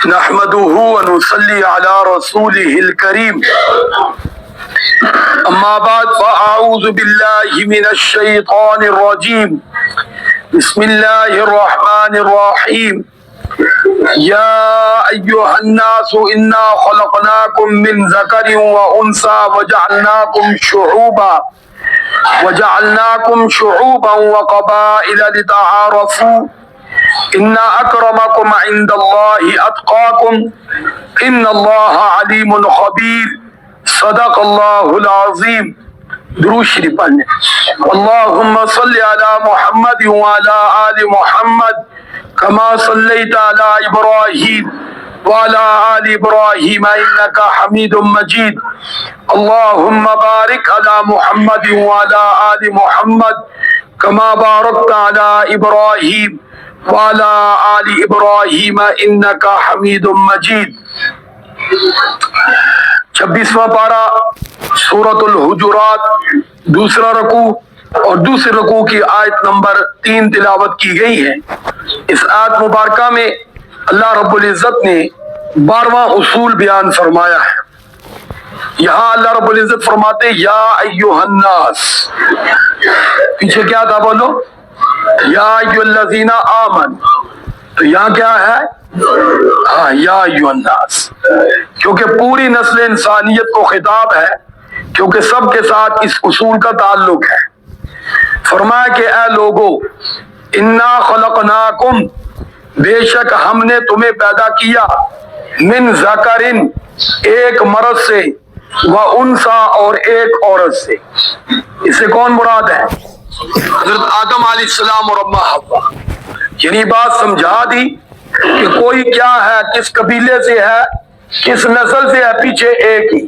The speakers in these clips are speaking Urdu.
نحمده ونصلي على رسوله الكريم أما بعد فأعوذ بالله من الشيطان الرجيم بسم الله الرحمن الرحيم يا أيها الناس إنا خلقناكم من ذكر وأنثى وجعلناكم شعوبا وقبائل لتعارفوا إن أكرمكم عند الله أتقاكم إن الله عليم خبير صدق الله العظيم. درود شریف پڑھنے. اللهم صل على محمد وعلى آل محمد كما صليت على إبراهيم وعلى آل إبراهيم إنك حميد مجيد. اللهم بارك على محمد وعلى آل محمد كما باركت على إبراهيم وعلى آل إبراهيم إنك حميد مجيد. 26واں پارہ سورۃ الحجرات، دوسرا رکوع اور دوسرے رکوع کی آیت نمبر 3 تلاوت کی گئی ہے. اس آیت مبارکہ میں اللہ رب العزت نے 12واں اصول بیان فرمایا ہے. یہاں اللہ رب العزت فرماتے یا ایھا الناس، پیچھے کیا تھا بولو؟ یا ایھا الذین آمنوا. تو یہاں کیا ہے؟ ہاں یا ایھا الناس، کیونکہ پوری نسل انسانیت کو خطاب ہے، کیونکہ سب کے ساتھ اس اصول کا تعلق ہے. فرمایا کہ اے لوگو، انا خلقناکم، بے شک ہم نے تمہیں پیدا کیا، من ذکرن، ایک مرد سے، و انثی، اور ایک عورت سے. اس سے کون مراد ہے؟ حضرت آدم علیہ السلام اور اماں حوا. یعنی بات سمجھا دی کہ کوئی کیا ہے، کس قبیلے سے ہے، کس نسل سے ہے، پیچھے ایک ہی.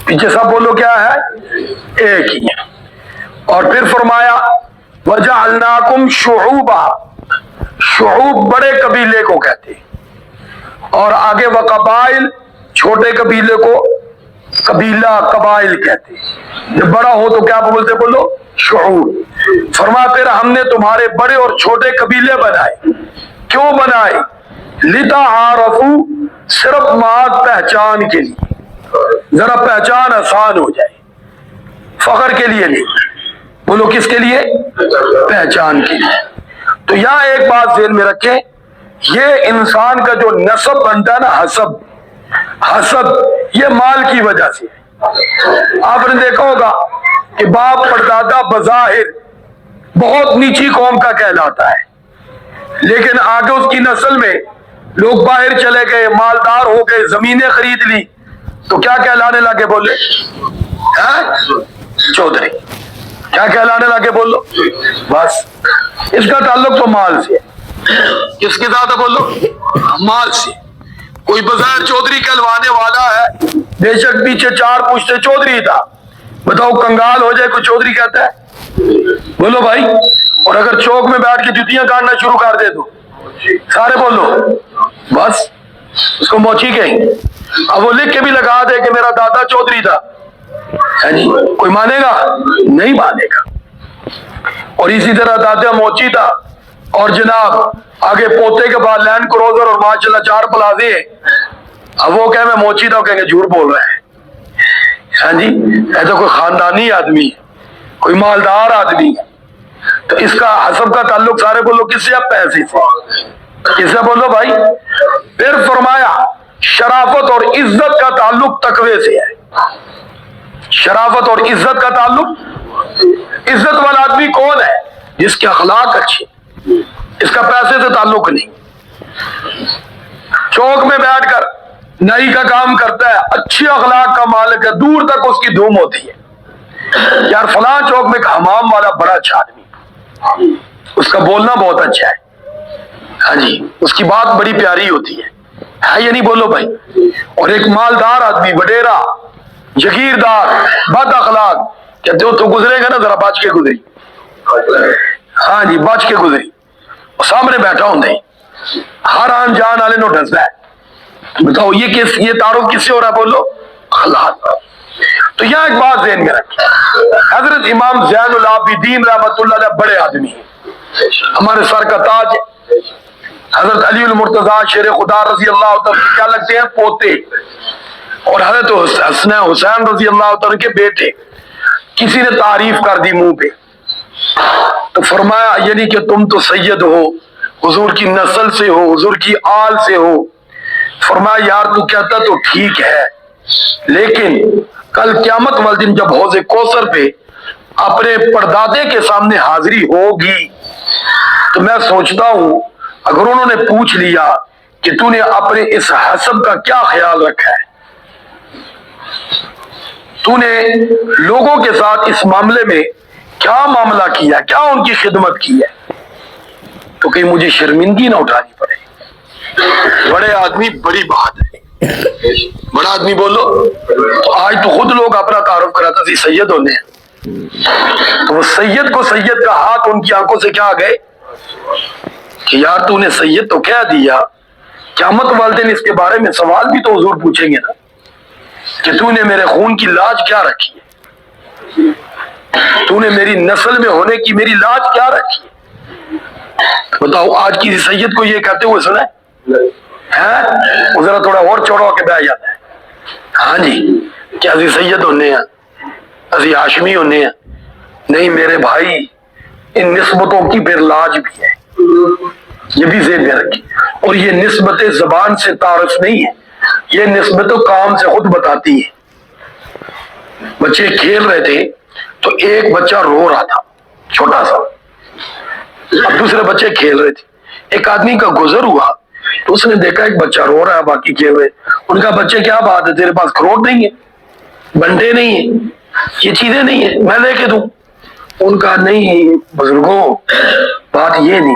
پیچھے سب بولو کیا ہے؟ ایک ہی. اور پھر فرمایا وَجَعَلْنَاكُمْ شُعُوبًا، شعوب بڑے قبیلے کو کہتے ہیں، اور آگے وقبائل، چھوٹے قبیلے کو قبیلہ قبائل کہتے ہیں. جب بڑا ہو تو کیا بولتے؟ بولو شعوب. فرمایا پھر ہم نے تمہارے بڑے اور چھوٹے قبیلے بنائے. کیوں بنائے؟ لِتَعَارَفُوا، صرف مات پہچان کے لیے، ذرا پہچان آسان ہو جائے، فخر کے لیے نہیں. بولو کس کے لیے؟ پہچان کے لیے. تو یہاں ایک بات ذہن میں رکھیں، یہ انسان کا جو نسب بنتا ہے نا، حسب، یہ مال کی وجہ سے ہے. آپ نے دیکھا ہوگا کہ باپ پردادا بظاہر بہت نیچی قوم کا کہلاتا ہے، لیکن آگے اس کی نسل میں لوگ باہر چلے گئے، مالدار ہو گئے، زمینیں خرید لی، تو کیا کہلانے لگے؟ بولے چودھری. کیا کہلانے لگے؟ بولو. بس اس کا تعلق تو مال سے ہے. کس کے ساتھ؟ بولو مال سے. کوئی بظاہر چودھری کہلوانے والا ہے، بے شک پیچھے 4 پشتے چودھری تھا. بتاؤ کنگال ہو جائے کوئی چودھری کہتا ہے؟ بولو بھائی. اور اگر چوک میں بیٹھ کے جتیاں کاٹنا شروع کر دے تو سارے بولو بس اس کو موچی کہیں گے. اب وہ لکھ کے بھی لگا دے کہ میرا دادا چودھری تھا، ہے جی، کوئی مانے گا؟ نہیں مانے گا. اور اسی طرح دادا موچی تھا، اور جناب آگے پوتے کے بعد لینڈ کروزر اور ماشاءاللہ 4 پلازے ہیں. اب وہ کہے میں موچی تھا، کہیں گے جھوٹ بول رہے ہیں. ہاں جی، ایسا کوئی خاندانی آدمی، کوئی مالدار آدمی. تو اس کا حسب کا تعلق سارے بولو کس سے؟ پیسے سے. کس سے؟ بولو بھائی. پھر فرمایا شرافت اور عزت کا تعلق تقوی سے ہے. شرافت اور عزت کا تعلق، عزت والا آدمی کون ہے؟ جس کے اخلاق اچھے، اس کا پیسے سے تعلق نہیں. چوک میں بیٹھ کر نائی کا کام کرتا ہے، اچھی اخلاق کا مالک ہے، دور تک اس کی دھوم ہوتی ہے، یار فلاں چوک میں ایک حمام والا بڑا اچھا آدمی، اس کا بولنا بہت اچھا ہے، ہاں جی، اس کی بات بڑی پیاری ہوتی ہے یا نہیں؟ بولو بھائی. اور ایک مالدار آدمی، وڈیرا، جگیردار، بد اخلاق، کہتے ہو تو گزرے گا نا ذرا بچ کے گزری. ہاں جی، بچ کے گزری. سامنے بیٹھا ہوں نہیں، ہر آن جان والے نو ڈسدا ہے. بتاؤ یہ تعارف کس سے ہو رہا ہے؟ بولو اخلاق. تو یہاں ایک بات ذہن میں رکھیں، حضرت امام زین العابدین رحمۃ اللہ علیہ بڑے آدمی ہیں، ہمارے سر کا تاج ہے. حضرت علی المرتضیٰ شیر خدا رضی اللہ تعالیٰ کیا لگتے ہیں؟ پوتے، اور حضرت حسین رضی اللہ تعالیٰ کے بیٹے. کسی نے تعریف کر دی منہ پہ تو فرمایا یعنی کہ تم تو سید ہو، حضور کی نسل سے ہو، حضور کی آل سے ہو. فرمایا یار تو کہتا تو ٹھیک ہے، لیکن کل قیامت والے دن جب حوض کوثر پہ اپنے پردادے کے سامنے حاضری ہوگی تو میں سوچتا ہوں اگر انہوں نے پوچھ لیا کہ تو نے اپنے اس حسب کا کیا خیال رکھا ہے، تو نے لوگوں کے ساتھ اس معاملے میں کیا معاملہ کیا، کیا ان کی خدمت کی ہے، تو کہیں مجھے شرمندگی نہ اٹھانی پڑے. بڑے آدمی بڑی بات ہے، بڑا آدمی بولو. تو آج تو خود لوگ اپنا تعارف کراتا تھی سید ہونے ہیں، تو وہ سید کو سید کا ہاتھ ان کی آنکھوں سے کیا گئے کہ یار تو نے سید تو کہہ دیا، قیامت والے دن اس کے بارے میں سوال بھی تو حضور پوچھیں گے نا کہ تو نے میرے خون کی لاج کیا رکھی ہے، تو نے میری نسل میں ہونے کی میری لاج کیا رکھی ہے. بتاؤ آج کسی سید کو یہ کہتے ہوئے سنا ہے؟ وہ ذرا تھوڑا اور چوڑا ہو کے بیٹھ جاتا ہے. ہاں جی کیا اسی سید ہونے ہیں، اسی ہاشمی ہونے ہیں؟ نہیں میرے بھائی، ان نسبتوں کی پھر لاج بھی ہے، یہ بھی ذہن میں رکھیں. اور یہ نسبت زبان سے تعارف نہیں ہے، یہ نسبت کام سے خود بتاتی ہے. بچے کھیل رہے تھے تو ایک بچہ رو رہا تھا چھوٹا سا، اب دوسرے بچے کھیل رہے تھے. ایک آدمی کا گزر ہوا تو اس نے دیکھا ایک بچہ رو رہا ہے باقی کھیل رہے. ان کا بچے کیا بات ہے، تیرے پاس کروٹ نہیں ہے، بنٹے نہیں ہیں، یہ چیزیں نہیں ہیں، میں لے کے دوں؟ ان کا نہیں بزرگوں بات یہ نہیں.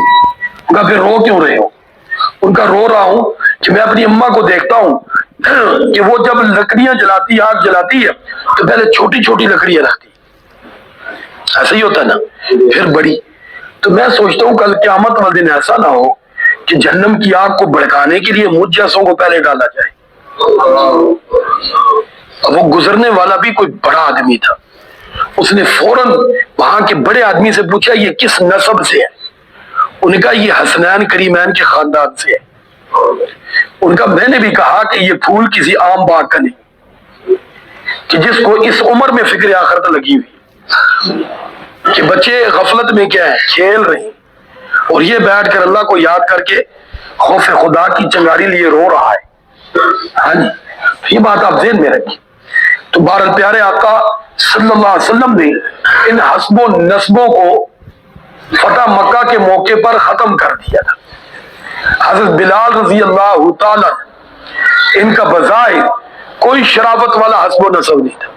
ان کا پھر رو کیوں رہے ہو؟ ان کا رو رہا ہوں کہ میں اپنی اماں کو دیکھتا ہوں کہ وہ جب لکڑیاں جلاتی، آگ جلاتی ہے تو پہلے چھوٹی چھوٹی لکڑیاں رکھتی، ایسا ہی ہوتا نا، پھر بڑی. تو میں سوچتا ہوں کل قیامت والے دن ایسا نہ ہو کہ جہنم کی آگ کو بھڑکانے کے لیے مجھ جیسوں کو پہلے ڈالا جائے. وہ گزرنے والا بھی کوئی بڑا آدمی تھا، اس نے فوراً وہاں کے بڑے آدمی سے پوچھا یہ کس نسب سے ہے؟ ان کا یہ حسنین کریمین کے خاندان سے ہے. ان کا میں نے بھی کہا کہ یہ پھول کسی عام باغ کا نہیں کہ جس کو اس عمر میں فکر آخرت لگی ہوئی کہ بچے غفلت میں کیا ہے کھیل رہے ہیں اور یہ بیٹھ کر اللہ کو یاد کر کے خوف خدا کی چنگاری لیے رو رہا ہے. ہاں جی یہ بات آپ ذہن میں رکھیں. تو بہرحال پیارے آقا صلی اللہ علیہ وسلم نے ان حسب و نسبوں کو فتح مکہ کے موقع پر ختم کر دیا تھا. حضرت بلال رضی اللہ تعالی ان کا بظاہر کوئی شرافت والا حسب و نسب نہیں تھا.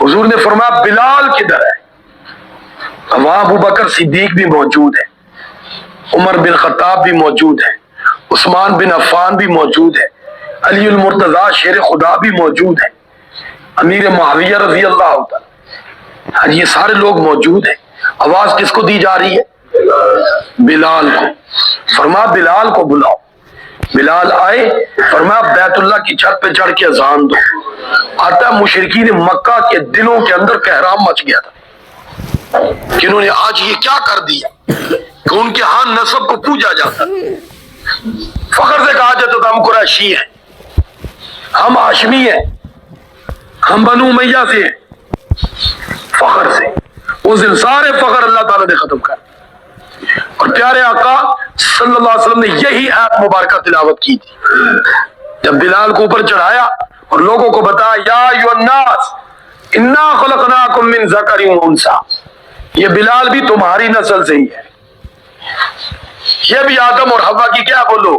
حضور نے فرمایا بلال کدھر ہے؟ وہاں ابو بکر صدیق بھی موجود ہے، عمر بن خطاب بھی موجود ہے، عثمان بن عفان بھی موجود ہے، علی المرتضیٰ شیر خدا بھی موجود ہے، امیر معاویہ رضی اللہ تعالی، یہ سارے لوگ موجود ہیں. آواز کس کو دی جا رہی ہے؟ بلال کو. فرمایا بلال کو بلاؤ. بلال آئے، فرمایا بیت اللہ کی چھت پہ چڑھ کے اذان دو. آتا مشرکین مکہ کے دلوں کے اندر کہرام مچ گیا تھا کہ انہوں نے آج یہ کیا کر دیا کہ ان کے ہاں نسب کو پوجا جاتا. فخر سے کہا جاتا تھا ہم قریشی ہیں، ہم ہاشمی ہیں، ہم بنو امیہ سے ہیں. فخر سے اس دن سارے فخر اللہ تعالیٰ نے ختم کر. اور پیارے آقا صلی اللہ علیہ وسلم نے یہی آیت مبارکہ تلاوت کی تھی جب بلال کو اوپر چڑھایا اور لوگوں کو بتایا یا ایھا الناس انا خلقناکم من ذکر و انثی، یہ بلال بھی تمہاری نسل سے ہی ہے، یہ بھی آدم اور حوا کی کیا بولو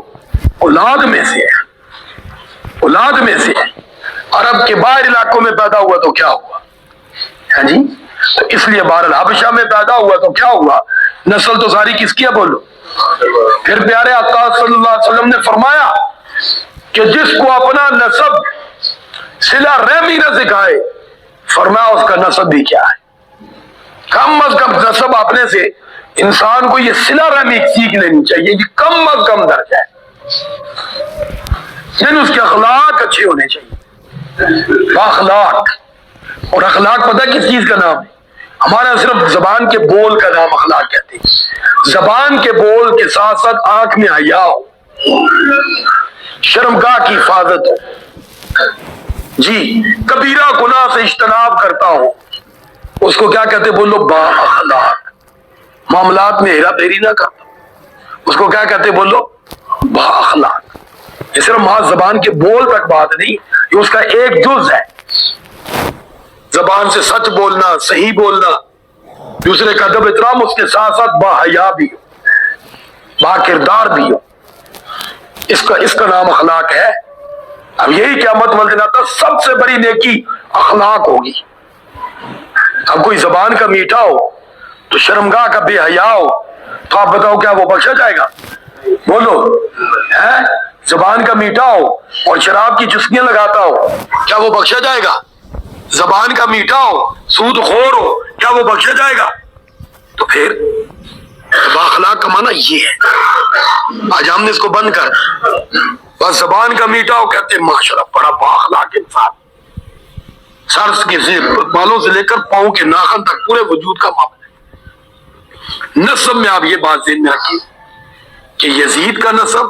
اولاد میں سے ہے، اولاد میں سے ہے. عرب کے باہر علاقوں میں پیدا ہوا تو کیا ہوا؟ ہاں جی تو اس لیے بہرحال حبشہ میں پیدا ہوا تو کیا ہوا؟ نسل تو ساری کس کی ہے بولو. پھر پیارے آقا صلی اللہ علیہ وسلم نے فرمایا کہ جس کو اپنا نسب صلہ رحمی نہ سکھائے، فرمایا اس کا نسب بھی کیا ہے. کم از کم نسب اپنے سے انسان کو یہ صلہ رحمی سیکھ لینی چاہیے، یہ کم از کم درجہ ہے. یعنی اس کے اخلاق اچھے ہونے چاہیے، اخلاق. اور اخلاق پتہ کس چیز کا نام ہے؟ ہمارا صرف زبان کے بول کا نام اخلاق کہتے ہیں. زبان کے بول کے ساتھ ساتھ آنکھ میں حیا ہو, شرمگاہ کی حفاظت ہو, جی کبیرہ گناہ سے اجتناب کرتا ہو, اس کو کیا کہتے بولو با اخلاق. معاملات میں ہیرا پھیری نہ کرتا, اس کو کیا کہتے بولو با اخلاق. یہ صرف محض زبان کے بول تک بات نہیں, یہ اس کا ایک جز ہے. زبان سے سچ بولنا, صحیح بولنا, دوسرے کا ادب احترام, اس کے ساتھ ساتھ با حیا بھی ہو, با کردار بھی ہو. اس کا نام اخلاق ہے. اب یہی قیامت والدین آتا سب سے بڑی نیکی اخلاق ہوگی. اب کوئی زبان کا میٹھا ہو تو شرمگاہ کا بے حیا ہو, تو آپ بتاؤ کیا وہ بخشا جائے گا؟ بولو ہے. زبان کا میٹھا ہو اور شراب کی چسکیاں لگاتا ہو, کیا وہ بخشا جائے گا؟ زبان کا میٹھا ہو, سود خور ہو, کیا وہ بخشا جائے گا؟ تو پھر بااخلاق کا معنی یہ ہے. آج ہم نے اس کو بند کر, بس زبان کا میٹھا ہو کہتے ہیں ماشاءاللہ بڑا بااخلاق انسان. سر کے بالوں سے لے کر پاؤں کے ناخن تک پورے وجود کا معاملہ ہے. نسب میں آپ یہ بات ذہن میں رکھیے کہ یزید کا نسب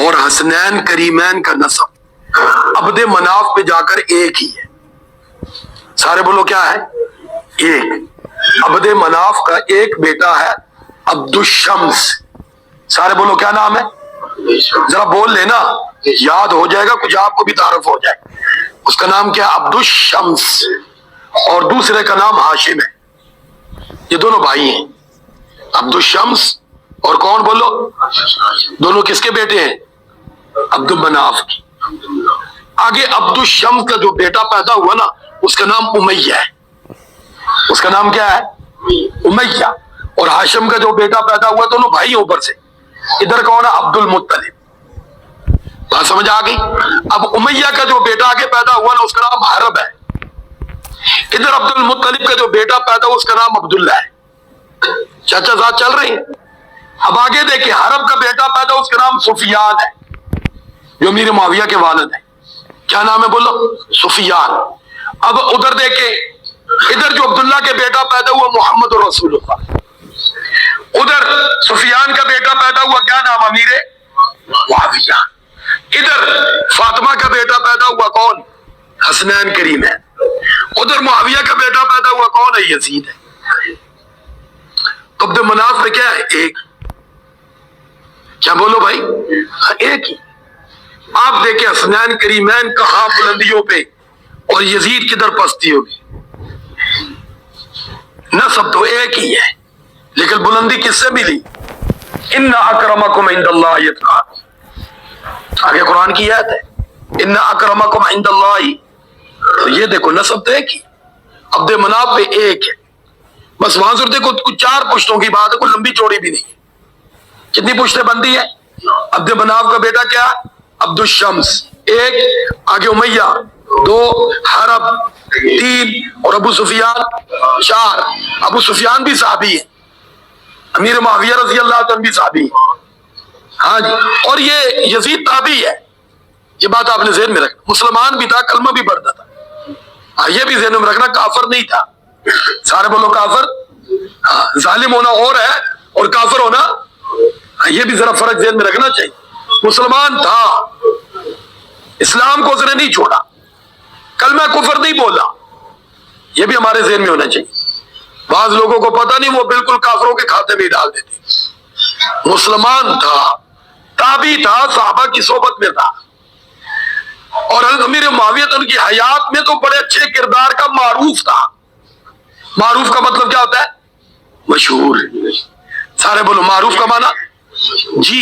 اور حسنین کریمین کا نسب عبد مناف پہ جا کر ایک ہی ہے. سارے بولو کیا ہے؟ ایک. عبد مناف کا ایک بیٹا ہے عبد الشمس. سارے بولو کیا نام ہے؟ ذرا بول لینا, یاد ہو جائے گا, کچھ آپ کو بھی تعارف ہو جائے. اس کا نام کیا؟ عبد الشمس. اور دوسرے کا نام ہاشم ہے. یہ دونوں بھائی ہیں, عبد الشمس اور کون بولو؟ دونوں کس کے بیٹے ہیں؟ عبد المناف کی. آگے عبد الشمس کا جو بیٹا پیدا ہوا نا, اس کا نام امیہ ہے. اس کا نام کیا ہے؟ امیہ. اور ہاشم کا جو بیٹا پیدا ہوا, دونوں بھائی اوپر سے. ادھر کون ہے؟ عبد المطلب. بات سمجھ آ گئی؟ اب امیہ کا جو بیٹا آگے پیدا ہوا نا, اس کا نام حرب ہے. ادھر عبد المطلب کا جو بیٹا پیدا ہوا, اس کا نام عبداللہ ہے. چاچا ساتھ چل رہے ہیں؟ اب آگے دیکھیں, حرب کا بیٹا پیدا ہوا, اس کا نام سفیان ہے, جو امیر معاویہ کے والد ہیں. کیا نام ہے بولو؟ سفیان. اب ادھر دیکھیں, ادھر جو عبداللہ کے بیٹا پیدا ہوا محمد رسول اللہ. ادھر سفیان کا بیٹا پیدا ہوا, کیا نام؟ امیر معاویہ. ادھر فاطمہ کا بیٹا پیدا ہوا, کون؟ حسنین کریم ہے. ادھر معاویہ کا بیٹا پیدا ہوا, کون ہے؟ یزید ہے. عبد مناف میں کیا ہے؟ ایک. کیا بولو بھائی؟ ایک ہی. آپ دیکھیں حسنین کریمین کہاں بلندیوں پہ, اور یزید کدھر پستی ہوگی. نسب تو ایک ہی ہے, لیکن بلندی کس سے ملی؟ ان اکرمکم عند اللہ یتقاکم. آگے قرآن کی آیت ہے, ان اکرمکم عند اللہ. تو یہ دیکھو نسب تو ایک ہی, عبد مناف پہ ایک ہے. بس وہاں سے دیکھو کچھ 4 پشتوں کی بات ہے, کوئی لمبی چوڑی بھی نہیں ہے. کتنی پشتیں بندی ہے؟ عبد مناف کا بیٹا کیا؟ عبد الشمس ایک, آگے امیہ 2, حرب 3, اور ابو سفیان 4. ابو سفیان بھی صحابی ہے, امیر معاویہ رضی اللہ عنہ بھی صحابی ہے. ہاں جی. اور یہ یزید تابعی ہے. یہ بات آپ نے ذہن میں رکھنا. مسلمان بھی تھا, کلمہ بھی پڑھتا تھا. ہاں یہ بھی ذہن میں رکھنا, کافر نہیں تھا. سارے بولو کافر. ہاں, ظالم ہونا اور ہے اور کافر ہونا, یہ بھی ذرا فرق ذہن میں رکھنا چاہیے. مسلمان تھا, اسلام کو اس نے نہیں چھوڑا, کلمہ کفر نہیں بولا. یہ بھی ہمارے ذہن میں ہونا چاہیے. بعض لوگوں کو پتہ نہیں, وہ بالکل کافروں کے کھاتے میں ڈال دیتے. مسلمان تھا, تابعی تھا, صحابہ کی صحبت میں تھا. اور امیر معاویہ ان کی حیات میں تو بڑے اچھے کردار کا معروف تھا. معروف کا مطلب کیا ہوتا ہے؟ مشہور. سارے بولو معروف کا معنی. جی,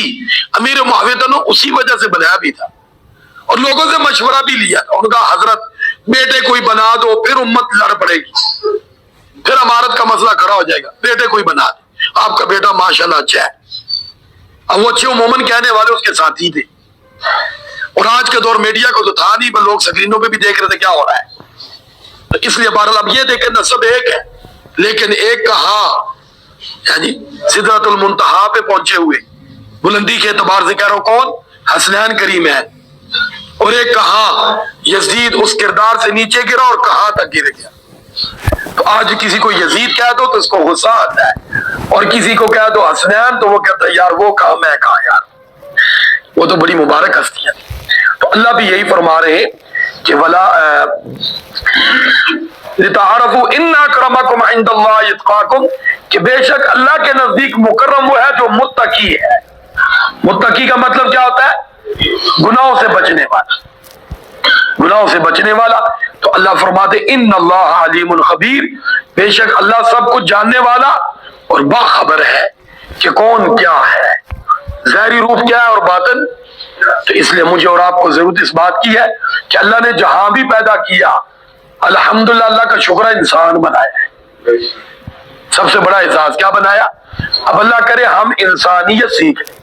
امیر معاویہ نے اسی وجہ سے بنایا بھی تھا, اور لوگوں سے مشورہ بھی لیا تھا. ان کا حضرت بیٹے کوئی بنا دو, پھر امت لڑ پڑے گی, پھر امارت کا مسئلہ کھڑا ہو جائے گا. بیٹے کوئی بنا دے, آپ کا بیٹا ماشاءاللہ اچھا ہے. اب وہ اچھے عموماً کہنے والے اس کے ساتھی تھے. اور آج کے دور میڈیا کو تو تھا نہیں, پر لوگ سکرینوں پہ بھی دیکھ رہے تھے کیا ہو رہا ہے. تو اس لیے بہرحال اب یہ دیکھیں نسب ایک ہے, لیکن ایک کا ہاں یعنی سدرۃ المنتہا پہ پہنچے ہوئے, بلندی کے اعتبار سے کہہ رہا ہوں, کون؟ حسنین کریم ہے. اور ایک کہاں یزید اس کردار سے نیچے گرا اور کہاں تک گر گیا. تو آج کسی کو یزید کہہ دو تو اس کو غصہ آتا ہے، اور کسی کو کہہ دو حسنین تو وہ کہتا ہے یار وہ کہا میں کہا یار، وہ تو بڑی مبارک ہستی ہے۔ تو اللہ بھی یہی فرما رہے ہیں کہ ولا لتعارفوا ان اکرمکم عند اللہ اتقاکم، کہ بے شک اللہ کے نزدیک مکرم وہ ہے جو متقی ہے۔ متقی کا مطلب کیا ہوتا ہے؟ گناہوں سے بچنے والا، گناہوں سے بچنے والا۔ تو اللہ فرماتے ان اللہ علیم خبیر، بے شک اللہ سب کچھ جاننے والا اور باخبر ہے کہ کون کیا ہے، ظاہری روپ کیا ہے اور باطن۔ تو اس لیے مجھے اور آپ کو ضرورت اس بات کی ہے کہ اللہ نے جہاں بھی پیدا کیا الحمدللہ اللہ کا شکر ہے انسان بنایا ہے، سب سے بڑا اعزاز کیا بنایا۔ اب اللہ کرے ہم انسانیت سیکھ لیں۔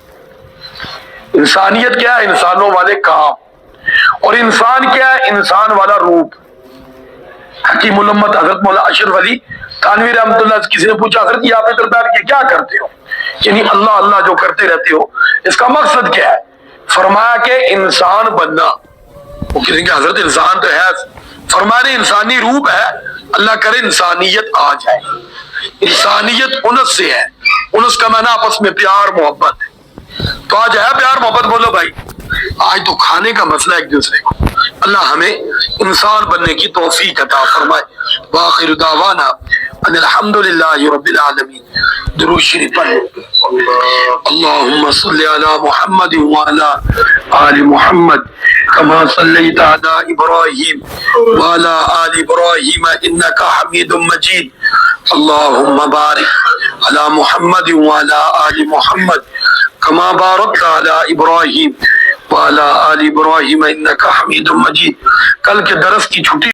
انسانیت کیا ہے؟ انسانوں والے کام، اور انسان کیا ہے؟ انسان والا روپ۔ حکیم الامت حضرت مولانا اشرف علی تھانوی رحمۃ اللہ سے کسی نے پوچھا حضرت یہ آپ ادھر بیٹھ کے کیا کرتے ہو، یعنی اللہ اللہ جو کرتے رہتے ہو اس کا مقصد کیا ہے؟ فرمایا کہ انسان بننا۔ وہ کسی کہ حضرت انسان تو ہے، فرمایا انسانی روپ ہے، اللہ کرے انسانیت آ جائے۔ انسانیت انس سے ہے، انس کا معنی آپس میں پیار محبت ہے۔ تو آج ہے پیار محبت، بولو بھائی، آج تو کھانے کا مسئلہ ایک دوسرے کو۔ اللہ ہمیں انسان بننے کی توفیق عطا فرمائے۔ وآخر دعوانا ان الحمدللہ رب العالمین۔ درود شریف پڑھیں۔ اللہم صلی علی محمد وعلی آل محمد کما صلیت علی ابراہیم وعلی آل ابراہیم انک حمید مجید۔ اللہم بارک علی محمد وعلی آل محمد کما بارکت علی ابراہیم وعلی آل ابراہیم انک حمید مجید۔ کل کے درس کی چھٹی